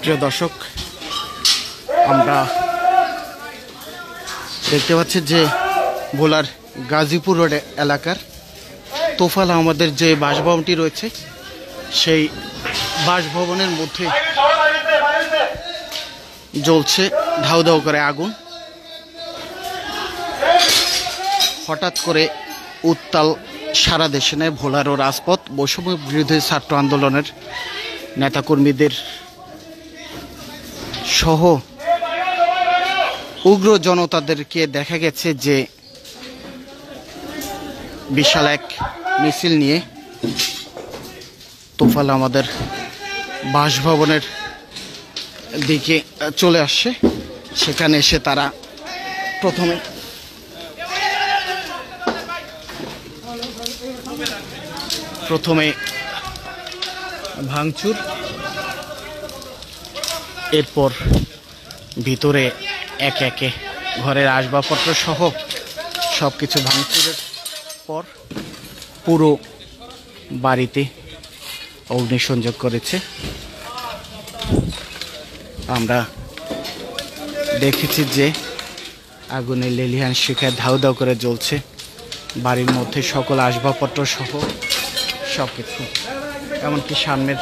প্রিয় দর্শক, আমরা দেখতে পাচ্ছি যে ভোলার গাজীপুর রোড এলাকার তোফাল আহমদের যে বাসভবনটি রয়েছে সেই বাসভবনের মধ্যে জ্বলছে ধাউ ধাউ করে আগুন। হঠাৎ করে উত্তাল সারা দেশে নেয় ভোলার ও রাজপথ। বৈষম্য বিরোধী ছাত্র আন্দোলনের নেতাকর্মীদের সহ উগ্র জনতাদেরকে দেখা গেছে যে বিশাল এক মিছিল নিয়ে তোফাল আমাদের বাসভবনের দিকে চলে আসছে। সেখানে এসে তারা প্রথমে ভাঙচুর, এরপর ভিতরে একে একে ঘরের আসবাবপত্র সহ সব কিছু ভাঙচুরের পর পুরো বাড়িতে অগ্নিসংযোগ করেছে। আমরা দেখেছি যে আগুনে লেলিহান শিখায় ধাউ ধাউ করে জ্বলছে বাড়ির মধ্যে সকল আসবাবপত্র সহ সব কিছু। এমনকি সামনের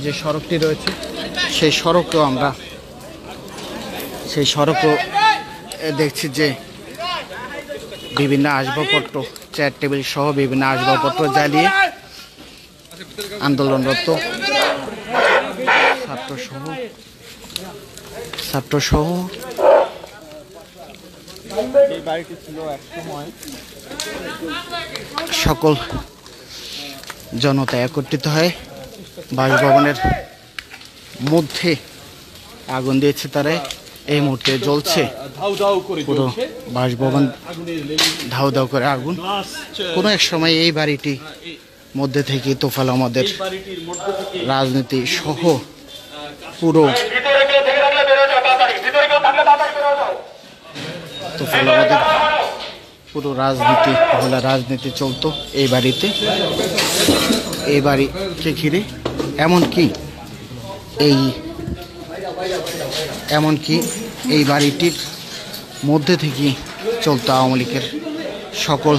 যে সড়কটি রয়েছে সেই সড়কও দেখছি যে বিভিন্ন আসবাবপত্র, চেয়ার টেবিল সহ বিভিন্ন আসবাবপত্র জ্বালিয়ে আন্দোলনরত ছাত্রসহ সকল জনতা একত্রিত হয় বাসভবনের মধ্যে আগুন দিয়েছে। তারা এই মুহূর্তে জ্বলছে পুরো বাসভবন, ধাউ ধাউ করে আগুন। কোনো এক সময় এই বাড়িটি মধ্যে থেকে তোফাল আমাদের রাজনীতি সহ পুরো তোফাল আমাদের পুরো রাজনীতি, ভোলা রাজনীতি চলতো এই বাড়িতে। এই বাড়িকে ঘিরে এমনকি এই বাড়িটির মধ্যে থেকে চলতো আওয়ামী লীগের সকল